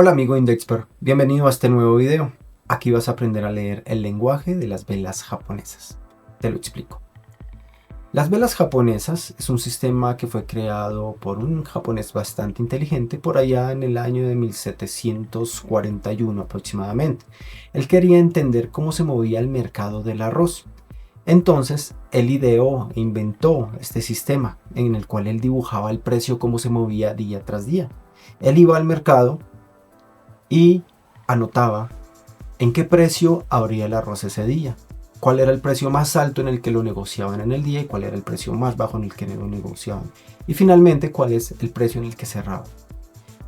Hola amigo Indexpert, bienvenido a este nuevo video. Aquí vas a aprender a leer el lenguaje de las velas japonesas. Te lo explico. Las velas japonesas es un sistema que fue creado por un japonés bastante inteligente por allá en el año de 1741 aproximadamente. Él quería entender cómo se movía el mercado del arroz. Entonces, él ideó e inventó este sistema en el cual él dibujaba el precio cómo se movía día tras día. Él iba al mercado y anotaba en qué precio abría el arroz ese día, cuál era el precio más alto en el que lo negociaban en el día y cuál era el precio más bajo en el que lo negociaban, y finalmente cuál es el precio en el que cerraba.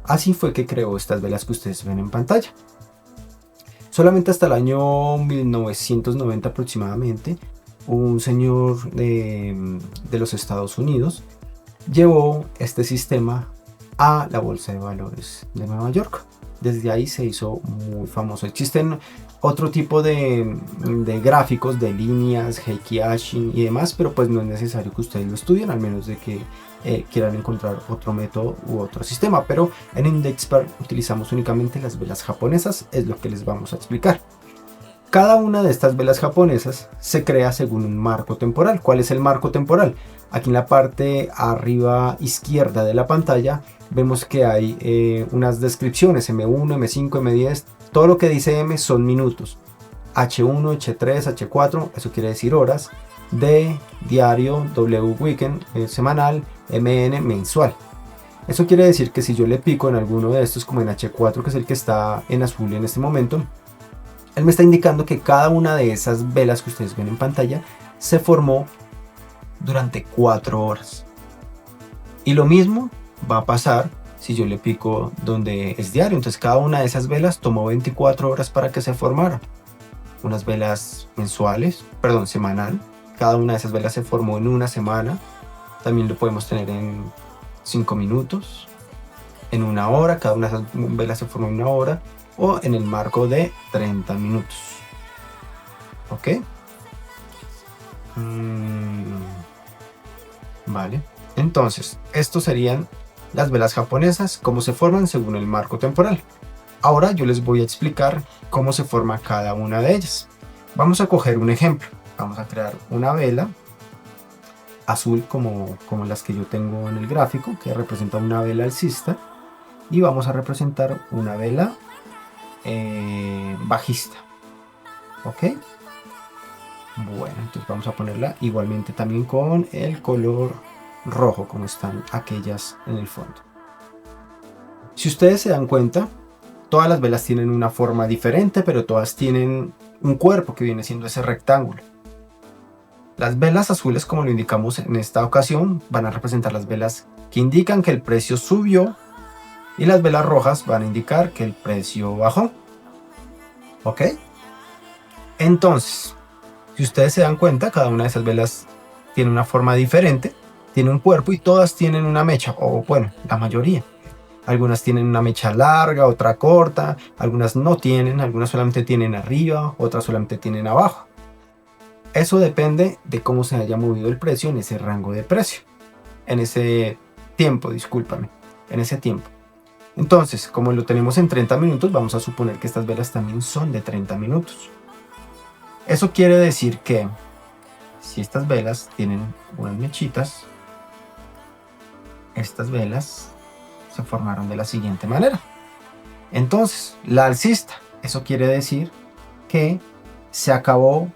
Así fue que creó estas velas que ustedes ven en pantalla. Solamente hasta el año 1990 aproximadamente, un señor de los Estados Unidos llevó este sistema a la Bolsa de Valores de Nueva York. Desde ahí se hizo muy famoso. Existen otro tipo de gráficos, de líneas, Heikiashi y demás, pero pues no es necesario que ustedes lo estudien, al menos de que quieran encontrar otro método u otro sistema. Pero en Indexpert utilizamos únicamente las velas japonesas, es lo que les vamos a explicar. Cada una de estas velas japonesas se crea según un marco temporal. ¿Cuál es el marco temporal? Aquí en la parte arriba izquierda de la pantalla vemos que hay unas descripciones, M1, M5, M10, todo lo que dice M son minutos, H1, H3, H4, eso quiere decir horas, D, diario, W, weekend, semanal, MN, mensual. Eso quiere decir que si yo le pico en alguno de estos, como en H4, que es el que está en azul en este momento, él me está indicando que cada una de esas velas que ustedes ven en pantalla se formó durante 4 horas. Y lo mismo va a pasar si yo le pico donde es diario. Entonces cada una de esas velas tomó 24 horas para que se formara. Unas velas mensuales, perdón, semanal. Cada una de esas velas se formó en una semana. También lo podemos tener en 5 minutos, en una hora. Cada una de esas velas se formó en una hora o en el marco de 30 minutos. ¿Ok? Vale. Entonces, estos serían las velas japonesas, cómo se forman según el marco temporal. Ahora yo les voy a explicar cómo se forma cada una de ellas. Vamos a coger un ejemplo. Vamos a crear una vela azul como las que yo tengo en el gráfico, que representa una vela alcista, y vamos a representar una vela bajista. ¿Ok? Bueno, entonces vamos a ponerla igualmente también con el color rojo, como están aquellas en el fondo. Si ustedes se dan cuenta, todas las velas tienen una forma diferente, pero todas tienen un cuerpo que viene siendo ese rectángulo. Las velas azules, como lo indicamos en esta ocasión, van a representar las velas que indican que el precio subió, y las velas rojas van a indicar que el precio bajó. ¿Ok? Entonces, si ustedes se dan cuenta, cada una de esas velas tiene una forma diferente, tiene un cuerpo y todas tienen una mecha, o bueno, la mayoría. Algunas tienen una mecha larga, otra corta, algunas no tienen, algunas solamente tienen arriba, otras solamente tienen abajo. Eso depende de cómo se haya movido el precio en ese rango de precio, en ese tiempo, discúlpame, en ese tiempo. Entonces, como lo tenemos en 30 minutos, vamos a suponer que estas velas también son de 30 minutos. Eso quiere decir que si estas velas tienen unas mechitas, estas velas se formaron de la siguiente manera. Entonces, la alcista, eso quiere decir que se acabó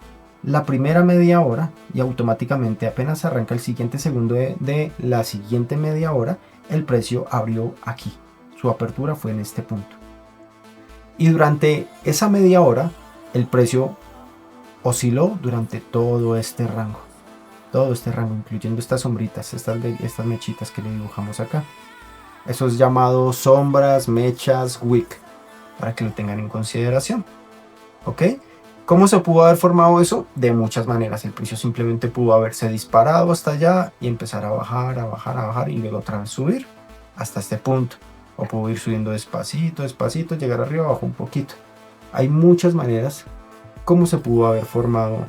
la primera media hora y automáticamente apenas arranca el siguiente segundo de la siguiente media hora, el precio abrió aquí. Su apertura fue en este punto. Y durante esa media hora, el precio osciló durante todo este rango, incluyendo estas sombritas, estas mechitas que le dibujamos acá. Eso es llamado sombras, mechas, wick, para que lo tengan en consideración. ¿Ok? ¿Cómo se pudo haber formado eso? De muchas maneras. El precio simplemente pudo haberse disparado hasta allá y empezar a bajar, a bajar, a bajar y luego otra vez subir hasta este punto. O pudo ir subiendo despacito, despacito, llegar arriba, abajo un poquito. Hay muchas maneras cómo se pudo haber formado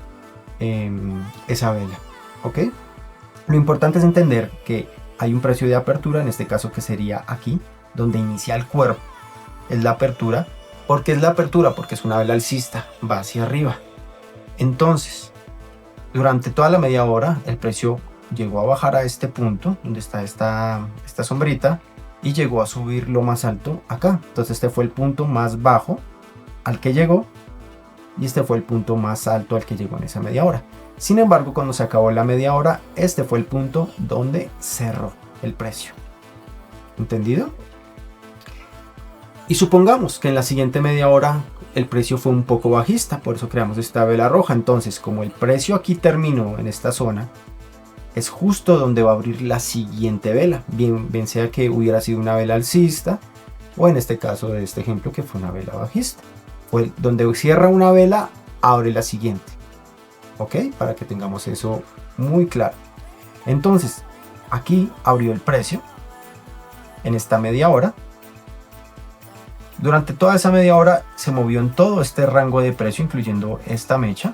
esa vela. ¿Ok? Lo importante es entender que hay un precio de apertura, en este caso que sería aquí, donde inicia el cuerpo. es la apertura. ¿Por qué es la apertura? Porque es una vela alcista, va hacia arriba. Entonces, durante toda la media hora, el precio llegó a bajar a este punto, donde está esta sombrita, y llegó a subir lo más alto acá. Entonces este fue el punto más bajo al que llegó, y este fue el punto más alto al que llegó en esa media hora. Sin embargo, cuando se acabó la media hora, este fue el punto donde cerró el precio. ¿Entendido? Y supongamos que en la siguiente media hora el precio fue un poco bajista, por eso creamos esta vela roja. Entonces, como el precio aquí terminó en esta zona, es justo donde va a abrir la siguiente vela, bien sea que hubiera sido una vela alcista, o en este caso de este ejemplo que fue una vela bajista. Fue donde cierra una vela, abre la siguiente. ¿Ok? Para que tengamos eso muy claro. Entonces, aquí abrió el precio en esta media hora. Durante toda esa media hora se movió en todo este rango de precio, incluyendo esta mecha.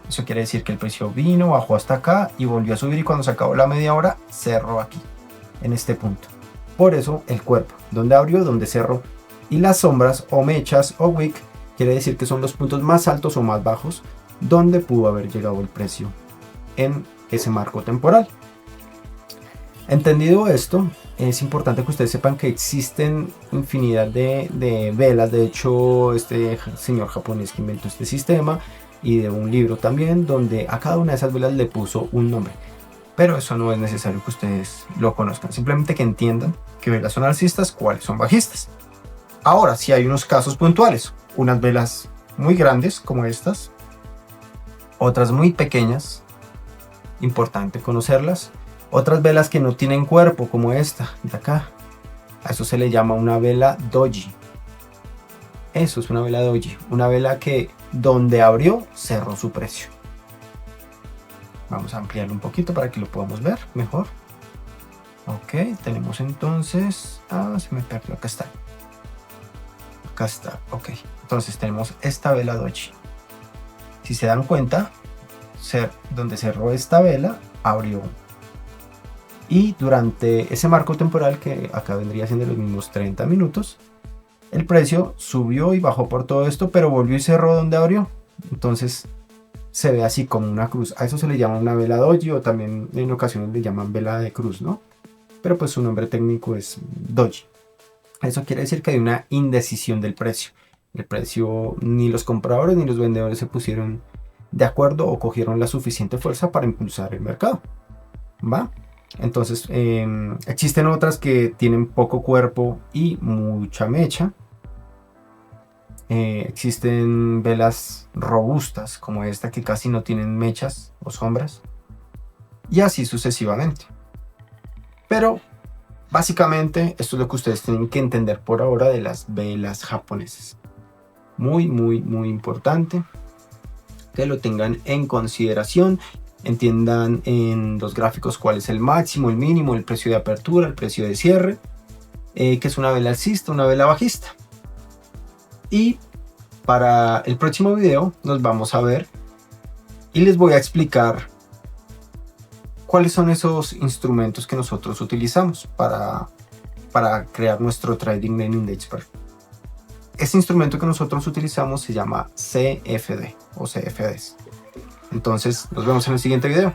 Eso quiere decir que el precio vino, bajó hasta acá y volvió a subir, y cuando se acabó la media hora cerró aquí, en este punto. Por eso el cuerpo, donde abrió, donde cerró. Y las sombras o mechas o wick quiere decir que son los puntos más altos o más bajos donde pudo haber llegado el precio en ese marco temporal. Entendido esto, es importante que ustedes sepan que existen infinidad de velas. De hecho, este señor japonés que inventó este sistema, y de un libro también, donde a cada una de esas velas le puso un nombre. Pero eso no es necesario que ustedes lo conozcan, simplemente que entiendan qué velas son alcistas, cuáles son bajistas. Ahora, si hay unos casos puntuales, unas velas muy grandes como estas, otras muy pequeñas, importante conocerlas. Otras velas que no tienen cuerpo, como esta de acá, a eso se le llama una vela doji. Eso es una vela doji, una vela que donde abrió cerró su precio. Vamos a ampliarlo un poquito para que lo podamos ver mejor. Ok, tenemos entonces, se me perdió, acá está. Acá está, ok. Entonces tenemos esta vela doji. Si se dan cuenta, donde cerró esta vela, abrió. Y durante ese marco temporal, que acá vendría siendo los mismos 30 minutos, el precio subió y bajó por todo esto, pero volvió y cerró donde abrió. Entonces se ve así como una cruz. A eso se le llama una vela doji, o también en ocasiones le llaman vela de cruz, ¿no? Pero pues su nombre técnico es doji. Eso quiere decir que hay una indecisión del precio. El precio, ni los compradores ni los vendedores se pusieron de acuerdo o cogieron la suficiente fuerza para impulsar el mercado. ¿Va? Entonces existen otras que tienen poco cuerpo y mucha mecha. Existen velas robustas como esta, que casi no tienen mechas o sombras, y así sucesivamente. Pero básicamente esto es lo que ustedes tienen que entender por ahora de las velas japonesas. Muy importante que lo tengan en consideración. Entiendan en los gráficos cuál es el máximo, el mínimo, el precio de apertura, el precio de cierre, que es una vela alcista, una vela bajista. Y para el próximo video nos vamos a ver y les voy a explicar cuáles son esos instrumentos que nosotros utilizamos para crear nuestro Trading Name Index Pair. Este instrumento que nosotros utilizamos se llama CFD o CFDs. Entonces nos vemos en el siguiente video.